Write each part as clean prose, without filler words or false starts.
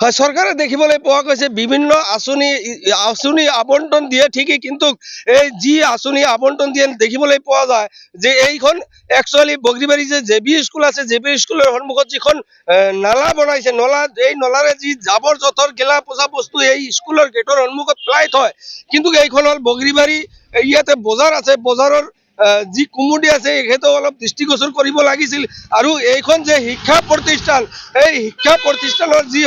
হয়, চৰকাৰে দেখিবলৈ পোৱা গৈছে বিভিন্ন আঁচনি আবণ্টন দিয়ে ঠিকই, কিন্তু এই যি আঁচনি আবণ্টন দিয়ে দেখিবলৈ পোৱা যায় যে এইখন একচুৱেলি বগৰীবাৰী যে জে বি স্কুল আছে, জে বি স্কুলৰ সন্মুখত যিখন নালা বনাইছে, এই নলাৰে যি জাবৰ জোথৰ গেলা পচা বস্তু এই স্কুলৰ গেটৰ সন্মুখত পেলাই থয়। কিন্তু এইখন হ'ল বগৰীবাৰী, ইয়াতে বজাৰ আছে, বজাৰৰ যি কুমুদি আছে সেইটো অলপ দৃষ্টিগোচৰ কৰিব লাগিছিল। আৰু এইখন যে শিক্ষা প্ৰতিষ্ঠান, এই শিক্ষা প্ৰতিষ্ঠানৰ যি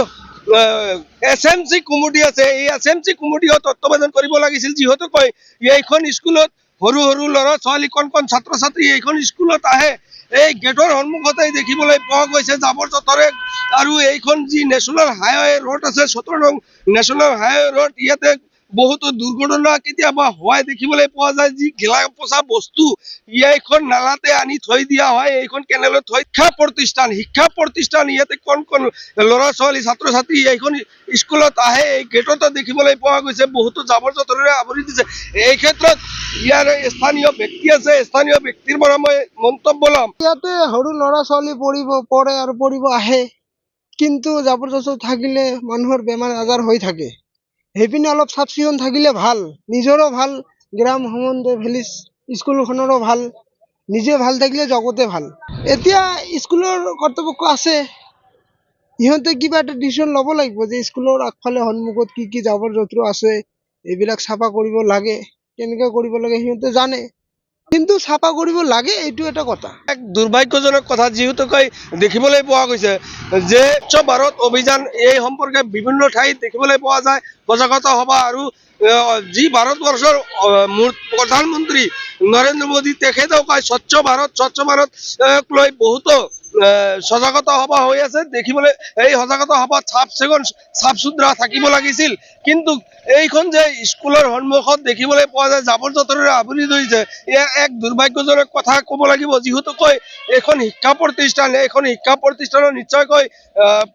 SMC কুমুদি আছে, এই SMC কুমুদিও তত্ত্বাৱধান কৰিব লাগিছিল। যিহেতুকৈ এইখন স্কুলত সৰু সৰু ল'ৰা ছোৱালী কণ ছাত্ৰ ছাত্ৰী এইখন স্কুলত আহে, এই গেটৰ সন্মুখতে দেখিবলৈ পোৱা গৈছে জাবৰ জোথৰে। আৰু এইখন যি নেশ্যনেল হাইৱে ৰোড আছে, 17 নং নেশ্যনেল হাইৱে ৰোড, ইয়াতে বহুতো দুৰ্ঘটনা কেতিয়াবা হোৱাই দেখিবলৈ পোৱা যায়। যি গেলা পচা বস্তু এইখন নালাতে আনি থৈ দিয়া হয়, এইখন কেনেলত থৈ। শিক্ষা প্ৰতিষ্ঠান ইয়াতে কণ ল'ৰা ছোৱালী ছাত্ৰ ছাত্ৰী এইখন স্কুলত আহে, এই গেটতো দেখিবলৈ পোৱা গৈছে বহুতো জাবৰ জোথৰেৰে আৱৰি দিছে। এই ক্ষেত্ৰত ইয়াৰ স্থানীয় ব্যক্তি আছে, স্থানীয় ব্যক্তিৰ পৰা মই মন্তব্য ল'ম। ইয়াতে সৰু ল'ৰা ছোৱালী পঢ়ে আৰু পঢ়িব আহে, কিন্তু জাবৰ জোথৰ থাকিলে মানুহৰ বেমাৰ আজাৰ হৈ থাকে। সেইপিনে অলপ চাফ চিকুণ থাকিলে ভাল, নিজৰো ভাল, গ্ৰাম সম্বন্ধে ভিলেজ স্কুলখনৰো ভাল, নিজে ভাল থাকিলে জগতে ভাল। এতিয়া স্কুলৰ কৰ্তৃপক্ষ আছে, সিহঁতে কিবা এটা ডিচিশ্যন ল'ব লাগিব যে স্কুলৰ আগফালে সন্মুখত কি জাবৰ জোথৰ আছে, এইবিলাক চাফা কৰিব লাগে। কেনেকৈ কৰিব লাগে সিহঁতে জানে, কিন্তু চাফা কৰিব লাগে এইটো এটা কথা। এক দুৰ্ভাগ্যজনক কথা, যিহেতুকৈ দেখিবলৈ পোৱা গৈছে যে স্বচ্ছ ভাৰত অভিযান এই সম্পৰ্কে বিভিন্ন ঠাইত দেখিবলৈ পোৱা যায় সজাগতা সভা। আৰু যি ভাৰতবৰ্ষৰ প্ৰধানমন্ত্ৰী নৰেন্দ্ৰ মোদী, তেখেতেও কয় স্বচ্ছ ভাৰত লৈ বহুতো সজাগতা সভা হৈ আছে। দেখিবলৈ এই সজাগতা সভাত চাফ চুতৰা থাকিব লাগিছিল, কিন্তু এইখন যে স্কুলৰ সন্মুখত দেখিবলৈ পোৱা যায় জাবৰ জোথৰেৰে আৱৰি ধৰিছে, এয়া এক দুৰ্ভাগ্যজনক কথা ক'ব লাগিব। যিহেতুকৈ এইখন শিক্ষা প্ৰতিষ্ঠান, এইখন শিক্ষা প্ৰতিষ্ঠানৰ নিশ্চয়কৈ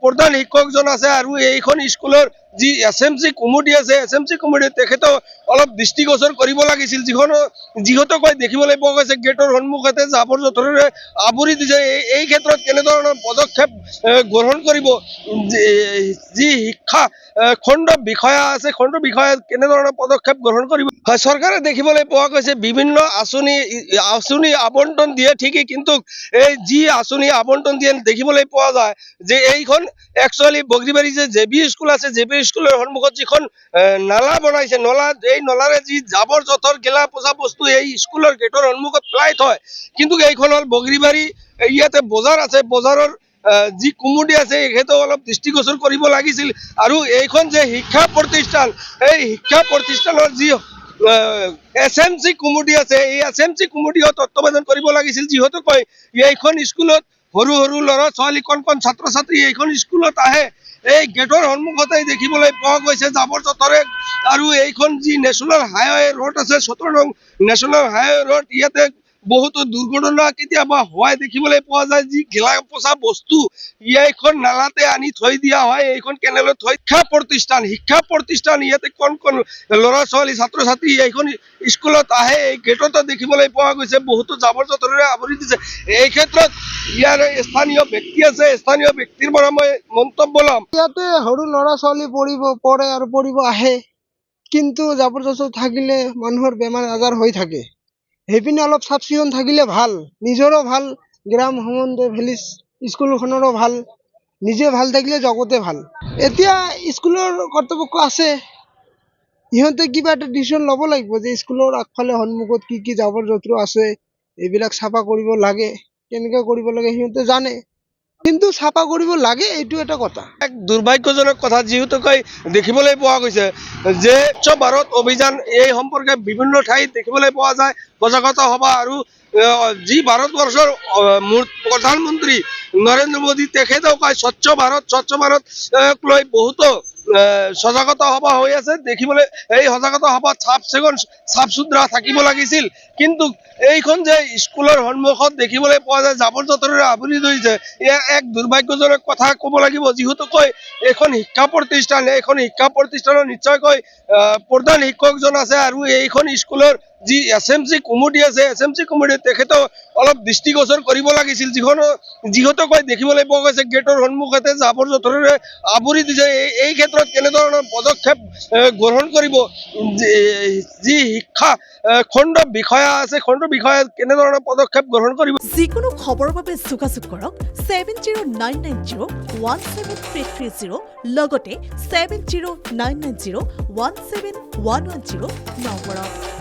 প্ৰধান শিক্ষকজন আছে। আৰু এইখন স্কুলৰ যি SMC কুমুদি আছে, SMC কুমুদি তেখেতেও অলপ দৃষ্টিগোচৰ কৰিব লাগিছিল। যিহেতুকৈ দেখিবলৈ পোৱা গৈছে গেটৰ সন্মুখতে জাবৰ জোথৰেৰে আৱৰি দিছে। এই ক্ষেত্ৰত কেনেধৰণৰ পদক্ষেপ গ্ৰহণ কৰিব, যি শিক্ষা খণ্ড বিষয়া আছে, খণ্ড বিষয়াই কেনেধৰণৰ পদক্ষেপ গ্ৰহণ কৰিব। হয়, চৰকাৰে দেখিবলৈ পোৱা গৈছে বিভিন্ন আঁচনি আবণ্টন দিয়ে ঠিকই, কিন্তু এই যি আঁচনি আবণ্টন দিয়ে দেখিবলৈ পোৱা যায় যে এইখন একচুৱেলি বগৰীবাৰী যে জে বি স্কুল আছে, জে বি স্কুলৰ সন্মুখত যিখন নালা বনাইছে, এই নলাৰে যি জাবৰ জোথৰ গেলা পচা বস্তু এই স্কুলৰ গেটৰ সন্মুখত পেলাই থয়। কিন্তু এইখন হ'ল বগৰীবাৰী, ইয়াতে বজাৰ আছে, বজাৰৰ যি কুমুদি আছে সেইটো অলপ দৃষ্টিগোচৰ কৰিব লাগিছিল। আৰু এইখন যে শিক্ষা প্ৰতিষ্ঠান, এই শিক্ষা প্ৰতিষ্ঠানৰ যি SMC কুমুদি আছে, এই SMC কুমুদিও তত্ত্বাৱধান কৰিব লাগিছিল। যিহেতুকৈ এইখন স্কুলত সৰু সৰু ল'ৰা ছোৱালী কণ ছাত্ৰ ছাত্ৰী এইখন স্কুলত আহে, এই গেটৰ সন্মুখতে দেখিবলৈ পোৱা গৈছে জাবৰ জোথৰে। আৰু এইখন যি নেশ্যনেল হাইৱে ৰোড আছে, 17 নং নেশ্যনেল হাইৱে ৰোড, ইয়াতে বহুতো দুৰ্ঘটনা কেতিয়াবা হোৱাই দেখিবলৈ পোৱা যায়। যি গেলা পচা বস্তু এইখন নালাতে আনি থৈ দিয়া হয়, এইখন কেনেলত থৈ। শিক্ষা প্ৰতিষ্ঠান ইয়াতে কণ ল'ৰা ছোৱালী ছাত্ৰ ছাত্ৰী এইখন স্কুলত আহে, এই গেটতো দেখিবলৈ পোৱা গৈছে বহুতো জাবৰ জোথৰেৰে আৱৰি দিছে। এই ক্ষেত্ৰত ইয়াৰ স্থানীয় ব্যক্তি আছে, স্থানীয় ব্যক্তিৰ পৰা মই মন্তব্য ল'ম। ইয়াতে সৰু ল'ৰা ছোৱালী পঢ়ে আৰু পঢ়িব আহে, কিন্তু জাবৰ জোথৰ থাকিলে মানুহৰ বেমাৰ আজাৰ হৈ থাকে। সেইপিনে অলপ চাফ চিকুণ থাকিলে ভাল, নিজৰো ভাল, গ্ৰাম সম্বন্ধে ভিলেজ স্কুলখনৰো ভাল, নিজে ভাল থাকিলে জগতে ভাল। এতিয়া স্কুলৰ কৰ্তৃপক্ষ আছে, সিহঁতে কিবা এটা ডিচিশ্যন ল'ব লাগিব যে স্কুলৰ আগফালে সন্মুখত কি জাবৰ জোথৰ আছে, এইবিলাক চাফা কৰিব লাগে। কেনেকৈ কৰিব লাগে সিহঁতে জানে, কিন্তু চাফা কৰিব লাগে এইটো এটা কথা। এক দুৰ্ভাগ্যজনক কথা, যিহেতুকৈ দেখিবলৈ পোৱা গৈছে যে স্বচ্ছ ভাৰত অভিযান এই সম্পৰ্কে বিভিন্ন ঠাইত দেখিবলৈ পোৱা যায় সজাগতা সভা। আৰু যি ভাৰতবৰ্ষৰ প্ৰধানমন্ত্ৰী নৰেন্দ্ৰ মোদী, তেখেতেও কয় স্বচ্ছ ভাৰত লৈ বহুতো সজাগতা সভা হৈ আছে। দেখিবলৈ এই সজাগতা সভাত চাফ চুতৰা থাকিব লাগিছিল, কিন্তু এইখন যে স্কুলৰ সন্মুখত দেখিবলৈ পোৱা যায় জাবৰ জোথৰেৰে আৱৰি ধৰিছে, এয়া এক দুৰ্ভাগ্যজনক কথা ক'ব লাগিব। যিহেতুকৈ এইখন শিক্ষা প্ৰতিষ্ঠান, এইখন শিক্ষা প্ৰতিষ্ঠানৰ নিশ্চয়কৈ প্ৰধান শিক্ষকজন আছে। আৰু এইখন স্কুলৰ যি SMC কমিটি আছে SMC কমিটি তেখেতে অলপ দৃষ্টিগোচৰ কৰিব লাগিছিল যিহেতুকৈ দেখিবলৈ পোৱা গৈছে গেটৰ সন্মুখতে জাবৰ জোথৰেৰে আৱৰি দিছে এই ক্ষেত্ৰত কেনেধৰণৰ পদক্ষেপ গ্ৰহণ কৰিব যি শিক্ষা খণ্ড বিষয়া আছে খণ্ড বিষয়া কেনেধৰণৰ পদক্ষেপ গ্ৰহণ কৰিব যিকোনো খবৰৰ বাবে যোগাযোগ কৰক 7099017330 লগতে 7099017110 নম্বৰত।